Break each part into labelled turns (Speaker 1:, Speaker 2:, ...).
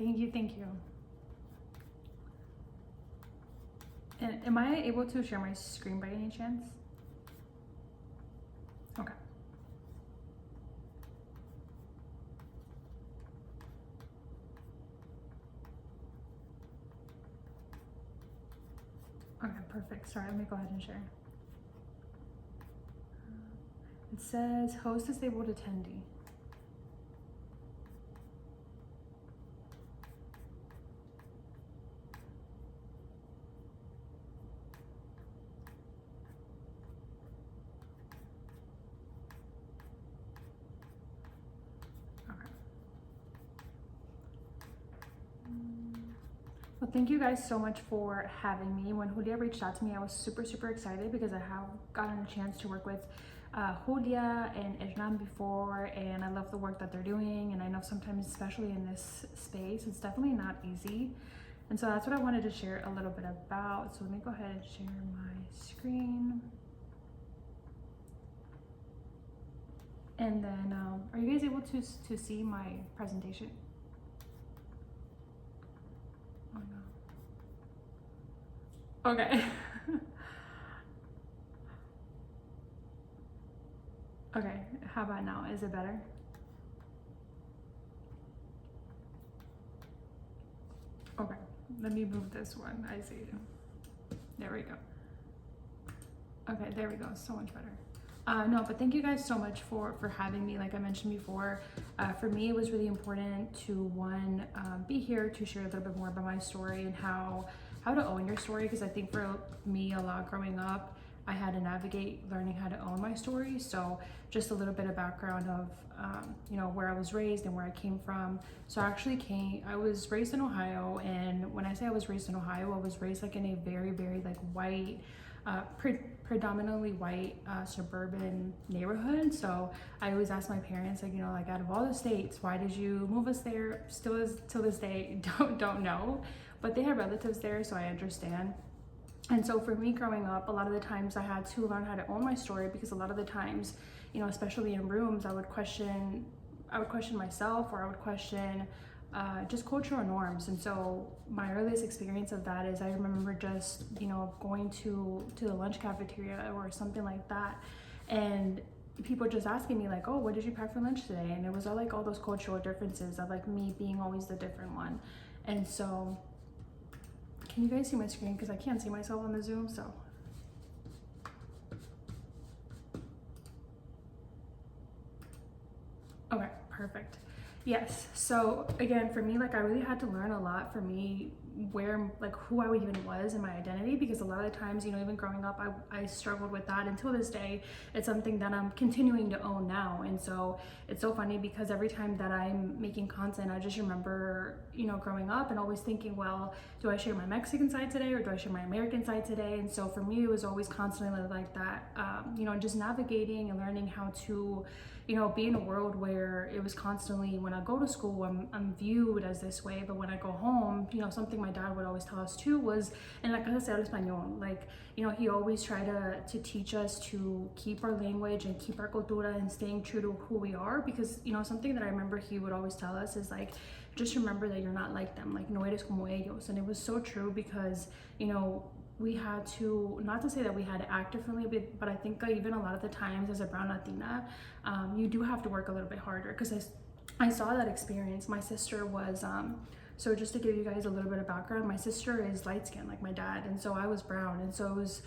Speaker 1: Thank you, thank you. And am I able to share my screen by any chance? Okay. Okay, perfect. Sorry, let me go ahead and share. It says host disabled attendee. Well, thank you guys so much for having me. When Julia reached out to me, I was super excited because I have gotten a chance to work with Julia and Hernán before, and I love the work that they're doing. And I know sometimes, especially in this space, it's definitely not easy. And so that's what I wanted to share a little bit about. So let me go ahead and share my screen. And then, are you guys able to see my presentation? Oh no. Okay. Okay, how about now? Is it better? Okay, let me move this one. I see you. There we go. Okay, there we go. So much better. No, but thank you guys so much for having me. Like I mentioned before, for me it was really important to be here to share a little bit more about my story and how to own your story, because I think for me a lot growing up I had to navigate learning how to own my story. So just a little bit of background of you know, where I was raised and where I came from. So I was raised in Ohio, and when I say I was raised in Ohio, I was raised like in a very like white, predominantly white suburban neighborhood. So I always ask my parents, like, you know, like, out of all the states, why did you move us there? Still till this day don't know, but they have relatives there, so I understand. And so for me growing up, a lot of the times I had to learn how to own my story, because a lot of the times, you know, especially in rooms, I would question myself, or I would question just cultural norms. And so my earliest experience of that is I remember just, you know, going to the lunch cafeteria or something like that, and people just asking me like, oh, what did you pack for lunch today? And it was all like all those cultural differences of like me being always the different one. And so, can you guys see my screen? Because I can't see myself on the Zoom, so. Okay, perfect. Yes, so again, for me, like, I really had to learn a lot, for me, where, like, who I even was in my identity, because a lot of the times, you know, even growing up, I struggled with that until this day. It's something that I'm continuing to own now. And so it's so funny, because every time that I'm making content, I just remember, you know, growing up and always thinking, well, do I share my Mexican side today, or do I share my American side today? And so for me, it was always constantly like that, you know, just navigating and learning how to, you know, be in a world where it was constantly, when I go to school, I'm viewed as this way, but when I go home, you know, something my dad would always tell us too was, en la casa se habla español. Like, you know, he always tried to teach us to keep our language and keep our cultura and staying true to who we are, because, you know, something that I remember he would always tell us is like, just remember that you're not like them, like, no eres como ellos. And it was so true, because, you know, we had to, not to say that we had to act differently, but I think even a lot of the times as a brown Latina, you do have to work a little bit harder, because I saw that experience. My sister was, so just to give you guys a little bit of background, my sister is light skinned like my dad, and so I was brown. And so it was,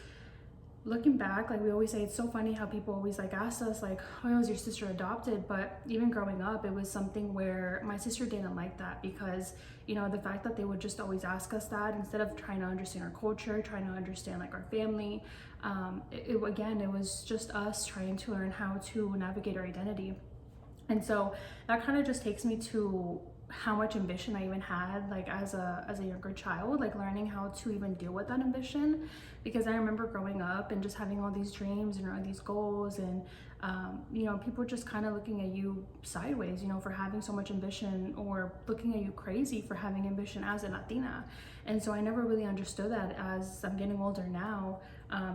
Speaker 1: looking back, like we always say, it's so funny how people always like ask us like, oh, was your sister adopted? But even growing up, it was something where my sister didn't like that, because, you know, the fact that they would just always ask us that, instead of trying to understand our culture, trying to understand like our family, again, it was just us trying to learn how to navigate our identity. And so that kind of just takes me to how much ambition I even had, like as a younger child, like learning how to even deal with that ambition. Because I remember growing up and just having all these dreams and all these goals, and you know, people just kind of looking at you sideways, you know, for having so much ambition, or looking at you crazy for having ambition as a Latina. And so I never really understood that. As I'm getting older now,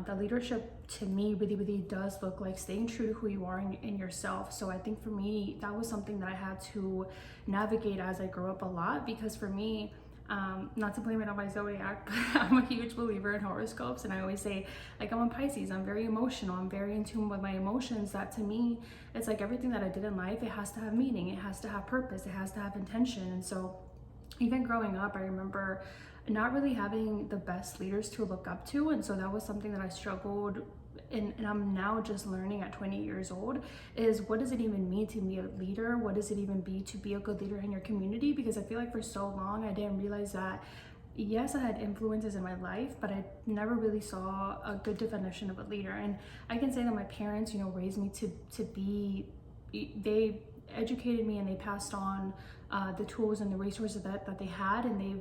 Speaker 1: that leadership to me really does look like staying true to who you are in yourself. So I think for me, that was something that I had to navigate as I grew up a lot, because for me, not to blame it on my zodiac, but I'm a huge believer in horoscopes, and I always say, like, I'm a Pisces, I'm very emotional, I'm very in tune with my emotions. That to me, it's like everything that I did in life, it has to have meaning, it has to have purpose, it has to have intention. And so even growing up, I remember not really having the best leaders to look up to, and so that was something that I struggled, and I'm now just learning at 20 years old, is what does it even mean to be a leader? What does it even be to be a good leader in your community? Because I feel like for so long I didn't realize that, yes, I had influences in my life, but I never really saw a good definition of a leader. And I can say that my parents, you know, raised me to be, they educated me and they passed on the tools and the resources that they had, and they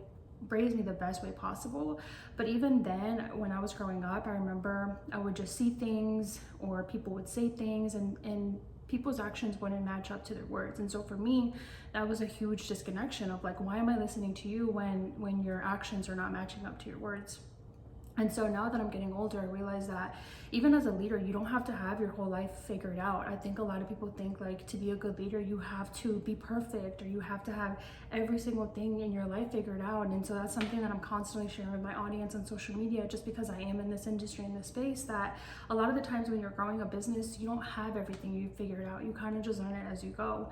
Speaker 1: raised me the best way possible. But even then, when I was growing up, I remember I would just see things, or people would say things, and people's actions wouldn't match up to their words. And so for me, that was a huge disconnection of like, why am I listening to you when your actions are not matching up to your words? And so now that I'm getting older, I realize that even as a leader, you don't have to have your whole life figured out. I think a lot of people think like, to be a good leader, you have to be perfect, or you have to have every single thing in your life figured out. And so that's something that I'm constantly sharing with my audience on social media, just because I am in this industry, in this space, that a lot of the times when you're growing a business, you don't have everything you figured out. You kind of just learn it as you go.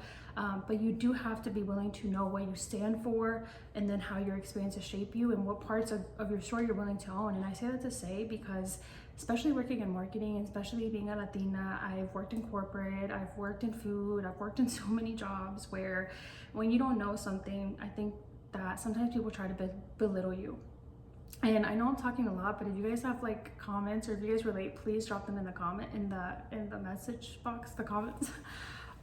Speaker 1: But you do have to be willing to know what you stand for, and then how your experiences shape you, and what parts of your story you're willing to own. And I say that to say, because especially working in marketing, and especially being a Latina, I've worked in corporate, I've worked in food, I've worked in so many jobs where when you don't know something, I think that sometimes people try to belittle you. And I know I'm talking a lot, but if you guys have like comments, or if you guys relate, please drop them in the message box, the comments.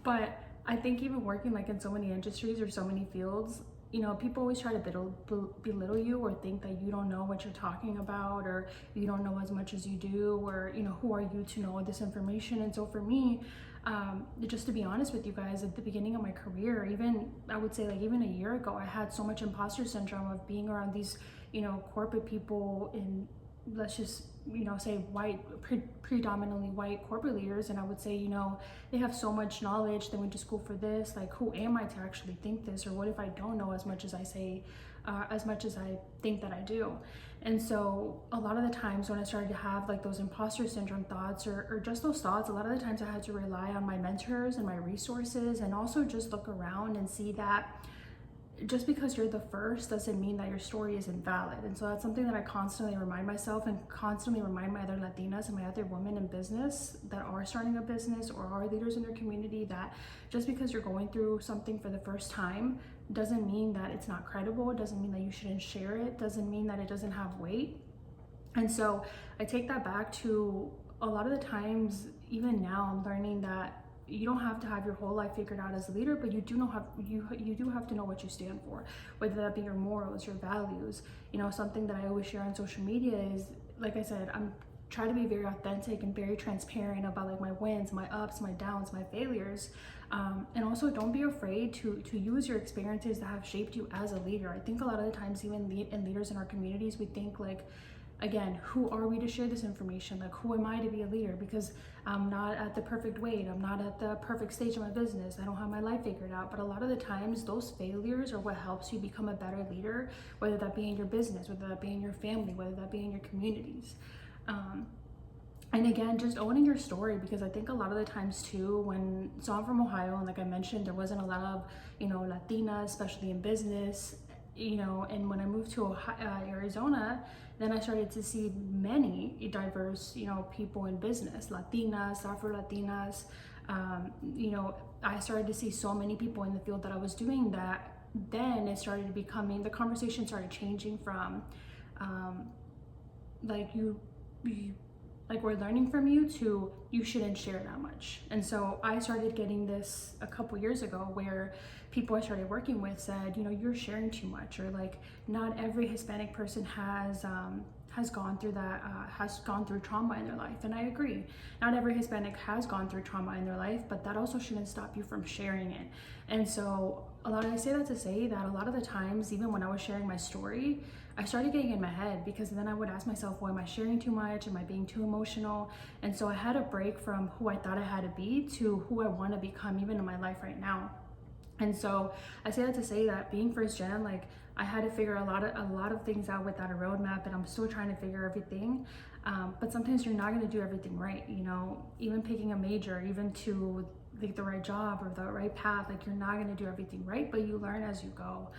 Speaker 1: But I think even working like in so many industries or so many fields, you know, people always try to belittle you, or think that you don't know what you're talking about, or you don't know as much as you do, or, you know, who are you to know this information? And so for me, just to be honest with you guys, at the beginning of my career, even I would say like even a year ago, I had so much imposter syndrome of being around these, you know, corporate people in, let's just, you know, say white, predominantly white corporate leaders. And I would say, you know, they have so much knowledge, they went to school for this, like, who am I to actually think this? Or what if I don't know as much as I say, as much as I think that I do? And so a lot of the times when I started to have like those imposter syndrome thoughts, or just those thoughts, a lot of the times I had to rely on my mentors and my resources, and also just look around and see that just because you're the first doesn't mean that your story isn't valid. And so that's something that I constantly remind myself, and constantly remind my other Latinas and my other women in business that are starting a business or are leaders in their community, that just because you're going through something for the first time doesn't mean that it's not credible. It doesn't mean that you shouldn't share it. Doesn't mean that it doesn't have weight. And so I take that back to a lot of the times, even now, I'm learning that you don't have to have your whole life figured out as a leader, but you do have to know what you stand for, whether that be your morals, your values. You know, something that I always share on social media is, like I said, I'm trying to be very authentic and very transparent about like my wins, my ups, my downs, my failures. And also don't be afraid to use your experiences that have shaped you as a leader. I think a lot of the times, even in leaders in our communities, we think like, again, who are we to share this information? Like, who am I to be a leader? Because I'm not at the perfect weight. I'm not at the perfect stage of my business. I don't have my life figured out. But a lot of the times, those failures are what helps you become a better leader, whether that be in your business, whether that be in your family, whether that be in your communities. And again, just owning your story, because I think a lot of the times too, so I'm from Ohio, and like I mentioned, there wasn't a lot of, you know, Latinas, especially in business, you know, and when I moved to Arizona, then I started to see many diverse, you know, people in business, Latinas, Afro-Latinx. You know, I started to see so many people in the field that I was doing that. Then it started becoming, the conversation started changing from like like we're learning from you, to you shouldn't share that much. And so I started getting this a couple years ago, where people I started working with said, you know, you're sharing too much, or like, not every Hispanic person has has gone through that, has gone through trauma in their life. And I agree, not every Hispanic has gone through trauma in their life, but that also shouldn't stop you from sharing it. And so I say that to say that a lot of the times, even when I was sharing my story, I started getting in my head, because then I would ask myself, well, am I sharing too much? Am I being too emotional? And so I had to break from who I thought I had to be to who I want to become, even in my life right now. And so I say that to say that being first gen, like, I had to figure a lot of things out without a roadmap, and I'm still trying to figure everything. But sometimes you're not going to do everything right, you know, even picking a major, even to like the right job or the right path, like you're not going to do everything right, but you learn as you go.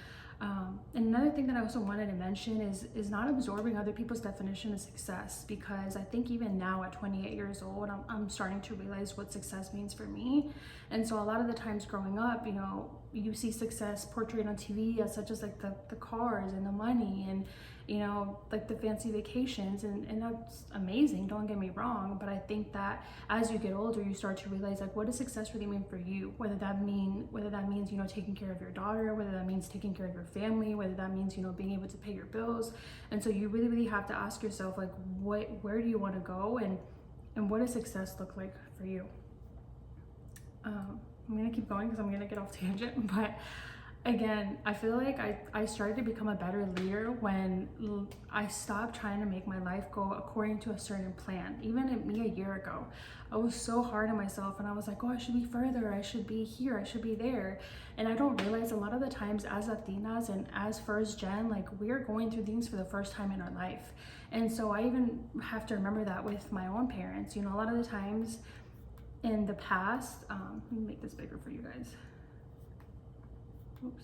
Speaker 1: And another thing that I also wanted to mention is not absorbing other people's definition of success, because I think even now at 28 years old, I'm starting to realize what success means for me. And so a lot of the times growing up, you know, you see success portrayed on TV as such as like the cars and the money and, you know, like the fancy vacations, and that's amazing, don't get me wrong, but I think that as you get older, you start to realize, like, what does success really mean for you? Whether that means, you know, taking care of your daughter, whether that means taking care of your family, whether that means, you know, being able to pay your bills. And so you really have to ask yourself, like, where do you want to go, and what does success look like for you? I'm gonna keep going because I'm gonna get off tangent, but again, I feel like I started to become a better leader when I stopped trying to make my life go according to a certain plan. Even me a year ago, I was so hard on myself, and I was like, oh, I should be further, I should be here, I should be there. And I don't realize a lot of the times as Latinas and as first gen, like, we're going through things for the first time in our life. And so I even have to remember that with my own parents. You know, a lot of the times in the past, let me make this bigger for you guys. Oops.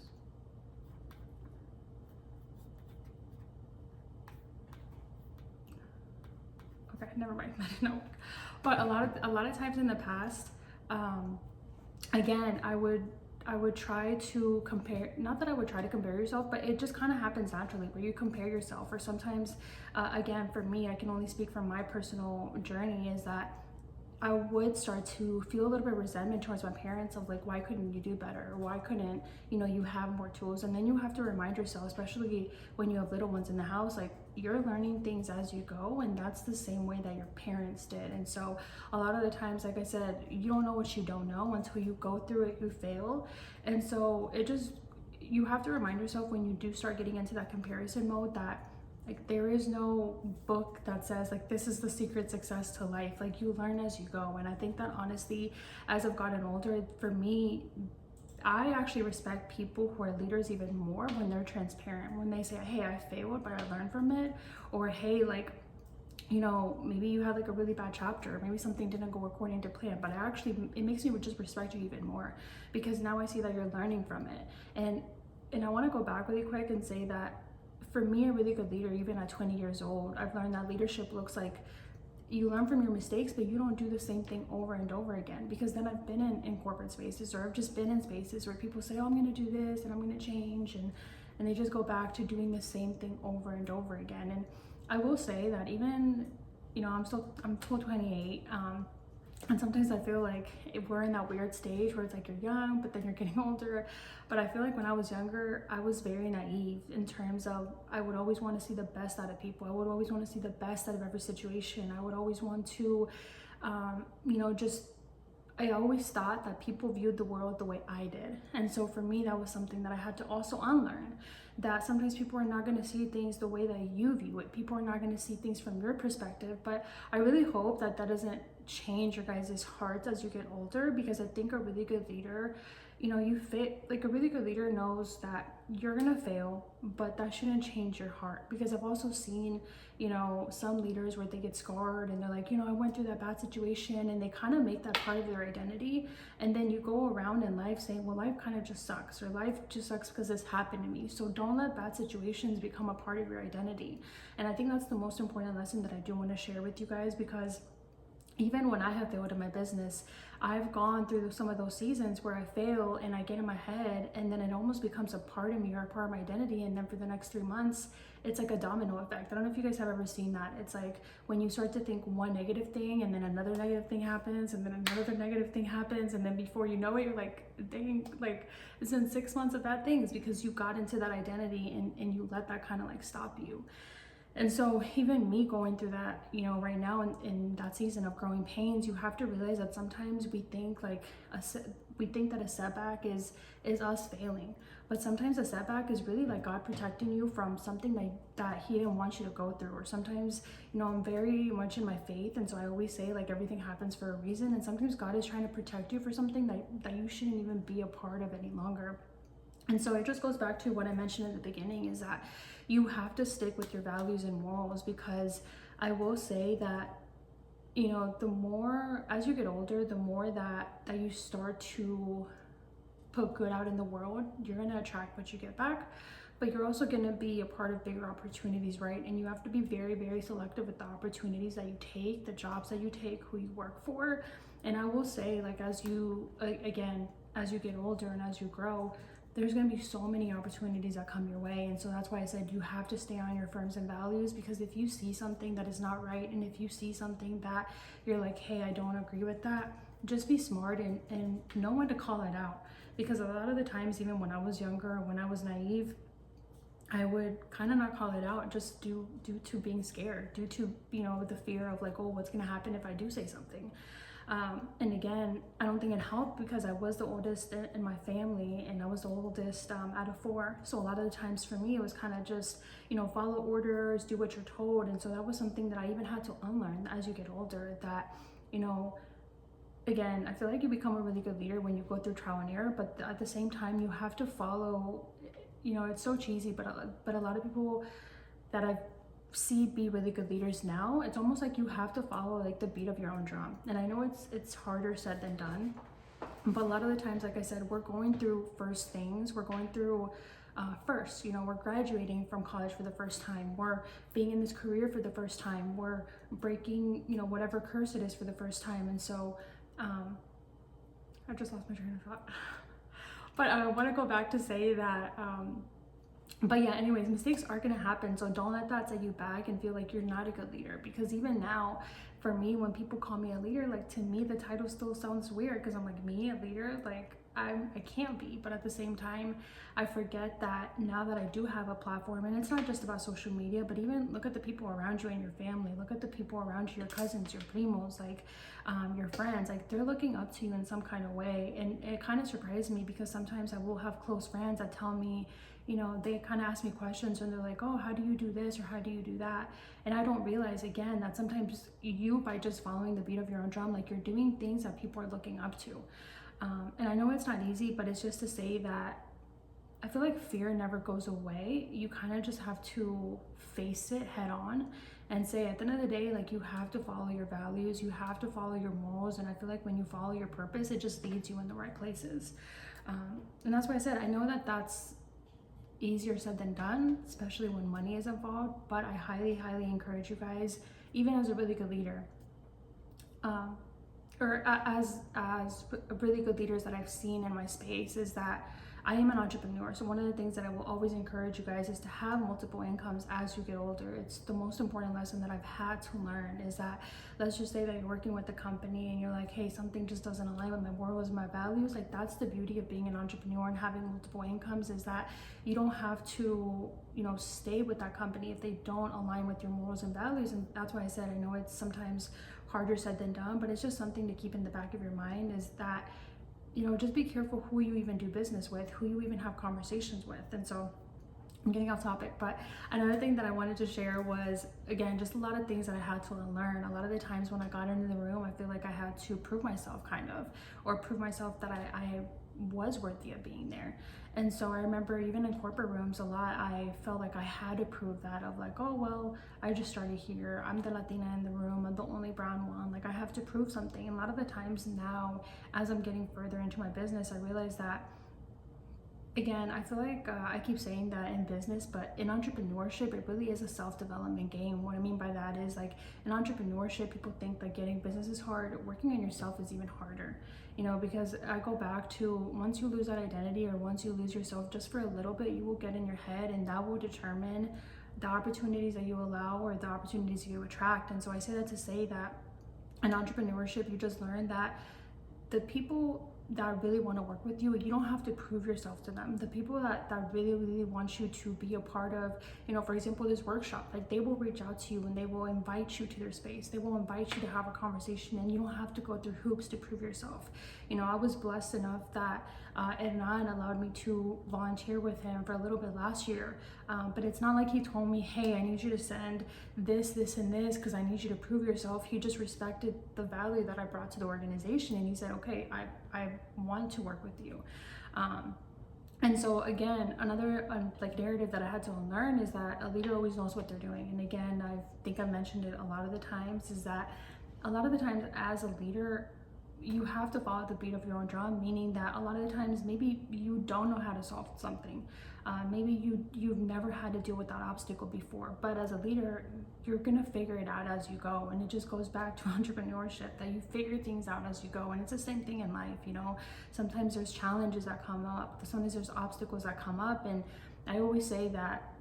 Speaker 1: Okay, never mind. That didn't work. But a lot of times in the past, again, I would try to compare. Not that I would try to compare yourself, but it just kind of happens naturally where you compare yourself. Or sometimes, again, for me, I can only speak from my personal journey, is that I would start to feel a little bit of resentment towards my parents of like, why couldn't you do better? Or why couldn't, you know, you have more tools? And then you have to remind yourself, especially when you have little ones in the house, like, you're learning things as you go, and that's the same way that your parents did. And so a lot of the times, like I said, you don't know what you don't know until you go through it, you fail. And so you have to remind yourself when you do start getting into that comparison mode that, like, there is no book that says, like, this is the secret success to life. Like, you learn as you go. And I think that honestly, as I've gotten older, for me, I actually respect people who are leaders even more when they're transparent, when they say, hey, I failed, but I learned from it. Or, hey, like, you know, maybe you had like a really bad chapter, maybe something didn't go according to plan, but it makes me just respect you even more, because now I see that you're learning from it. And I want to go back really quick and say that for me, a really good leader, even at 20 years old, I've learned that leadership looks like you learn from your mistakes, but you don't do the same thing over and over again. Because then I've been in corporate spaces, or I've just been in spaces where people say, oh, I'm going to do this and I'm going to change. And they just go back to doing the same thing over and over again. And I will say that even, you know, I'm still 28. And sometimes I feel like we're in that weird stage where it's like you're young, but then you're getting older. But I feel like when I was younger, I was very naive in terms of I would always want to see the best out of people. I would always want to see the best out of every situation. I would always want to, you know, I always thought that people viewed the world the way I did. And so for me, that was something that I had to also unlearn. That sometimes people are not going to see things the way that you view it. People are not going to see things from your perspective. But I really hope that doesn't change your guys' hearts as you get older, because I think a really good leader, you know, a really good leader knows that you're gonna fail, but that shouldn't change your heart. Because I've also seen, you know, some leaders where they get scarred and they're like, you know, I went through that bad situation, and they kind of make that part of their identity. And then you go around in life saying, well, life kind of just sucks, or life just sucks because this happened to me. So don't let bad situations become a part of your identity. And I think that's the most important lesson that I do want to share with you guys, because even when I have failed in my business, I've gone through some of those seasons where I fail and I get in my head, and then it almost becomes a part of me or a part of my identity. And then for the next 3 months, it's like a domino effect. I don't know if you guys have ever seen that. It's like when you start to think one negative thing, and then another negative thing happens, and then another negative thing happens. And then before you know it, you're like, dang, like it's been 6 months of bad things, because you got into that identity and you let that kind of like stop you. And so even me going through that, you know, right now in that season of growing pains, you have to realize that sometimes we think like we think that a setback is us failing, but sometimes a setback is really like God protecting you from something that he didn't want you to go through. Or sometimes, you know, I'm very much in my faith, and so I always say like everything happens for a reason, and sometimes God is trying to protect you for something that you shouldn't even be a part of any longer. And so it just goes back to what I mentioned in the beginning, is that you have to stick with your values and morals, because I will say that, you know, the more as you get older, the more that you start to put good out in the world, you're going to attract what you get back, but you're also going to be a part of bigger opportunities, right? And you have to be very, very selective with the opportunities that you take, the jobs that you take, who you work for. And I will say, like, as you get older and as you grow, there's going to be so many opportunities that come your way. And so that's why I said you have to stay on your firms and values, because if you see something that is not right, and if you see something that you're like, hey, I don't agree with that, just be smart and know when to call it out. Because a lot of the times, even when I was younger, when I was naive, I would kind of not call it out, just due to being scared, due to, you know, the fear of like, oh, what's going to happen if I do say something. And again, I don't think it helped, because I was the oldest in my family, and I was the oldest out of 4. So a lot of the times for me, it was kind of just, you know, follow orders, do what you're told. And so that was something that I even had to unlearn as you get older, that, you know, again, I feel like you become a really good leader when you go through trial and error, but at the same time, you have to follow, you know, it's so cheesy, but a lot of people that I've see be really good leaders now, it's almost like you have to follow like the beat of your own drum. And I know it's harder said than done, but a lot of the times, like I said, we're going through first things. We're going through first, you know, we're graduating from college for the first time, we're being in this career for the first time, we're breaking, you know, whatever curse it is for the first time. And so I just lost my train of thought. But I want to go back to say that but yeah, anyways, mistakes are going to happen. So don't let that set you back and feel like you're not a good leader. Because even now, for me, when people call me a leader, like, to me, the title still sounds weird, because I'm like, me, a leader? Like, I can't be. But at the same time, I forget that now that I do have a platform, and it's not just about social media, but even look at the people around you and your family. Look at the people around you, your cousins, your primos, like your friends. Like, they're looking up to you in some kind of way. And it kind of surprises me, because sometimes I will have close friends that tell me, you know, they kind of ask me questions, and they're like, oh, how do you do this, or how do you do that? And I don't realize, again, that sometimes you, by just following the beat of your own drum, like, you're doing things that people are looking up to. And I know it's not easy, but it's just to say that I feel like fear never goes away. You kind of just have to face it head on and say, at the end of the day, like, you have to follow your values, you have to follow your morals. And I feel like when you follow your purpose, it just leads you in the right places. And that's why I said, I know that that's easier said than done, especially when money is involved, but I highly, highly encourage you guys, even as a really good leader, or as really good leaders that I've seen in my space, is that I am an entrepreneur. So one of the things that I will always encourage you guys is to have multiple incomes as you get older. It's the most important lesson that I've had to learn, is that, let's just say that you're working with a company and you're like, hey, something just doesn't align with my morals and my values. Like, that's the beauty of being an entrepreneur and having multiple incomes, is that you don't have to, you know, stay with that company if they don't align with your morals and values. And that's why I said, I know it's sometimes harder said than done, but it's just something to keep in the back of your mind, is that, you know, just be careful who you even do business with, who you even have conversations with. And so I'm getting off topic, but another thing that I wanted to share was, again, just a lot of things that I had to learn. A lot of the times when I got into the room, I feel like I had to prove myself, kind of, or prove myself that I was worthy of being there. And so I remember even in corporate rooms a lot, I felt like I had to prove that, of like, oh, well, I just started here, I'm the Latina in the room, I'm the only brown one, like, I have to prove something. And a lot of the times now, as I'm getting further into my business, I realize that, again, I feel like I keep saying that in business, but in entrepreneurship, it really is a self-development game. What I mean by that is, like, in entrepreneurship, people think like getting business is hard. Working on yourself is even harder, you know, because I go back to, once you lose that identity, or once you lose yourself just for a little bit, you will get in your head, and that will determine the opportunities that you allow, or the opportunities you attract. And so I say that to say that in entrepreneurship, you just learn that the people that really want to work with you, you don't have to prove yourself to them. The people that really want you to be a part of, you know, for example, this workshop, like they will reach out to you and they will invite you to their space. They will invite you to have a conversation, and you don't have to go through hoops to prove yourself. You know, I was blessed enough that Hernan allowed me to volunteer with him for a little bit last year, but it's not like he told me, hey, I need you to send this and this because I need you to prove yourself. He just respected the value that I brought to the organization, and he said, okay, I want to work with you. And so again, another like narrative that I had to unlearn is that a leader always knows what they're doing. And again, I think I've mentioned it a lot of the times, is that a lot of the times as a leader, you have to follow the beat of your own drum, meaning that a lot of the times maybe you don't know how to solve something. Maybe you've never had to deal with that obstacle before, but as a leader, you're gonna figure it out as you go. And it just goes back to entrepreneurship, that you figure things out as you go. And it's the same thing in life, you know. Sometimes there's challenges that come up, sometimes there's obstacles that come up, and I always say that,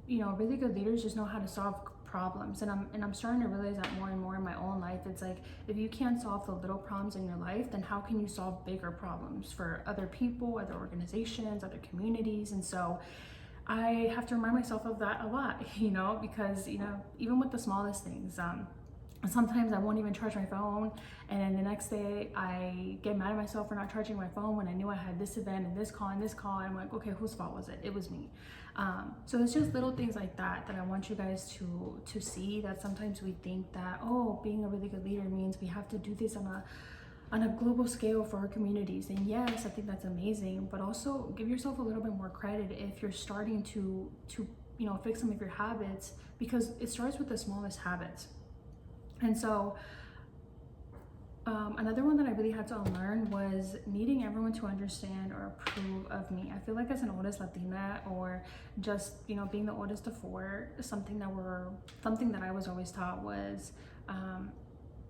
Speaker 1: you know, really good leaders just know how to solve problems. And I'm starting to realize that more and more in my own life. It's like, if you can't solve the little problems in your life, then how can you solve bigger problems for other people, other organizations, other communities? And so I have to remind myself of that a lot, you know, because, you know, even with the smallest things, sometimes I won't even charge my phone, and then the next day I get mad at myself for not charging my phone when I knew I had this event and this call and this call, and I'm like, okay, whose fault was it? It was me. So it's just little things like that that I want you guys to see, that sometimes we think that, oh, being a really good leader means we have to do this on a global scale for our communities. And yes, I think that's amazing, but also give yourself a little bit more credit if you're starting to you know, fix some of your habits, because it starts with the smallest habits. And so another one that I really had to unlearn was needing everyone to understand or approve of me. I feel like as an oldest Latina, or just, you know, being the oldest of four, something that I was always taught was,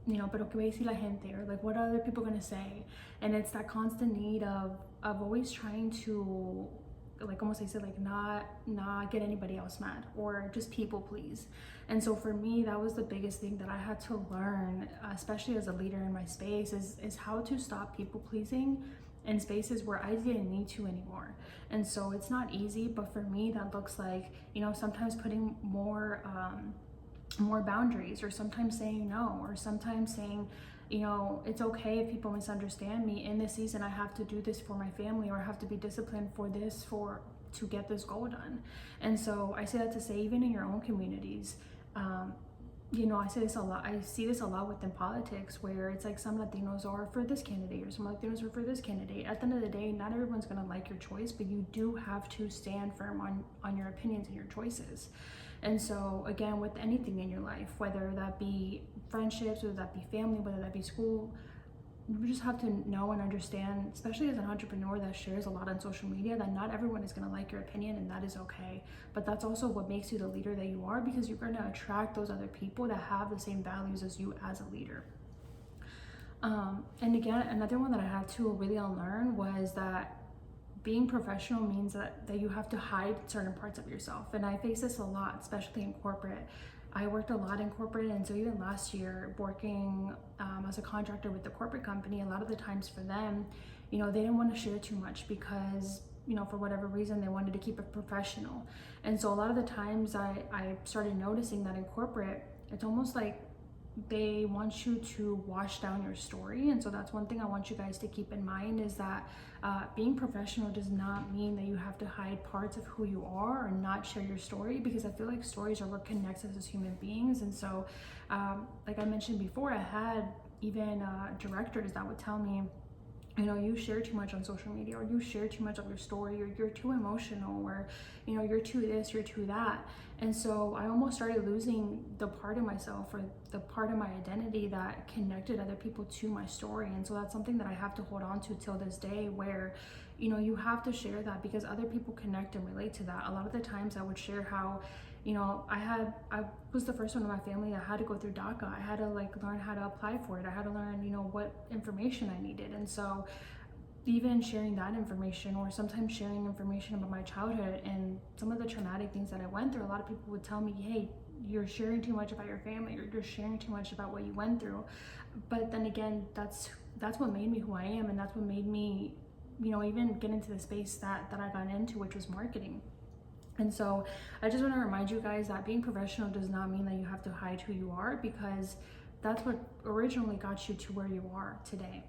Speaker 1: you know, pero que va a decir la gente, or like, what are other people gonna say? And it's that constant need of always trying to, like, almost I said, like, not get anybody else mad, or just people please. And so for me, that was the biggest thing that I had to learn, especially as a leader in my space, is how to stop people pleasing in spaces where I didn't need to anymore. And so it's not easy, but for me, that looks like, you know, sometimes putting more boundaries, or sometimes saying no, or sometimes saying, you know, it's okay if people misunderstand me. In this season, I have to do this for my family, or I have to be disciplined for this, to get this goal done. And so I say that to say, even in your own communities, you know, I say this a lot. I see this a lot within politics, where it's like some Latinos are for this candidate, or some Latinos are for this candidate. At the end of the day, not everyone's gonna like your choice, but you do have to stand firm on your opinions and your choices. And so again, with anything in your life, whether that be friendships, whether that be family, whether that be school, you just have to know and understand, especially as an entrepreneur that shares a lot on social media, that not everyone is going to like your opinion, and that is okay. But that's also what makes you the leader that you are, because you're going to attract those other people that have the same values as you as a leader. And again, another one that I had to really unlearn was that being professional means that you have to hide certain parts of yourself. And I face this a lot, especially in corporate. I worked a lot in corporate, and so even last year, working as a contractor with the corporate company, a lot of the times for them, you know, they didn't want to share too much because, you know, for whatever reason, they wanted to keep it professional. And so a lot of the times I started noticing that in corporate, it's almost like they want you to wash down your story. And so that's one thing I want you guys to keep in mind, is that being professional does not mean that you have to hide parts of who you are or not share your story, because I feel like stories are what connects us as human beings. And so like I mentioned before, I had even directors that would tell me, you know, you share too much on social media, or you share too much of your story, or you're too emotional, or, you know, you're too this, you're too that. And so I almost started losing the part of myself, or the part of my identity that connected other people to my story. And so that's something that I have to hold on to till this day, where, you know, you have to share that because other people connect and relate to that. A lot of the times I would share how, you know, I was the first one in my family that had to go through DACA. I had to like learn how to apply for it. I had to learn, you know, what information I needed. And so even sharing that information, or sometimes sharing information about my childhood and some of the traumatic things that I went through, a lot of people would tell me, hey, you're sharing too much about your family, or you're sharing too much about what you went through. But then again, that's that's what made me who I am, and that's what made me, you know, even get into the space that I got into, which was marketing. And so I just want to remind you guys that being professional does not mean that you have to hide who you are, because that's what originally got you to where you are today.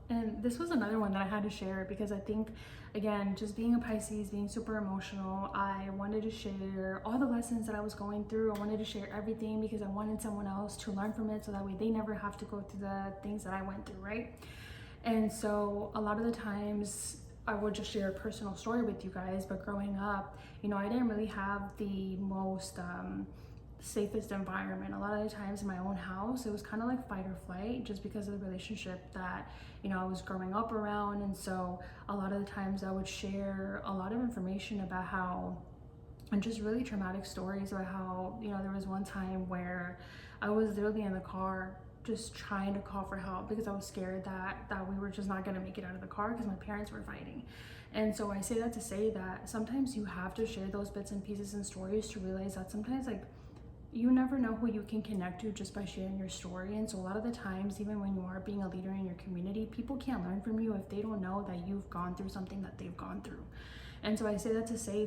Speaker 1: And this was another one that I had to share because I think, again, just being a Pisces, being super emotional, I wanted to share all the lessons that I was going through. I wanted to share everything because I wanted someone else to learn from it, so that way they never have to go through the things that I went through, right? And so a lot of the times I would just share a personal story with you guys, but growing up, you know, I didn't really have the most safest environment. A lot of the times in my own house, it was kind of like fight or flight, just because of the relationship that, you know, I was growing up around. And so a lot of the times I would share a lot of information about how, and just really traumatic stories about how, you know, there was one time where I was literally in the car just trying to call for help because I was scared that we were just not going to make it out of the car because my parents were fighting. And so I say that to say that sometimes you have to share those bits and pieces and stories to realize that sometimes, like, you never know who you can connect to just by sharing your story. And so a lot of the times, even when you are being a leader in your community, people can't learn from you if they don't know that you've gone through something that they've gone through. And so I say that to say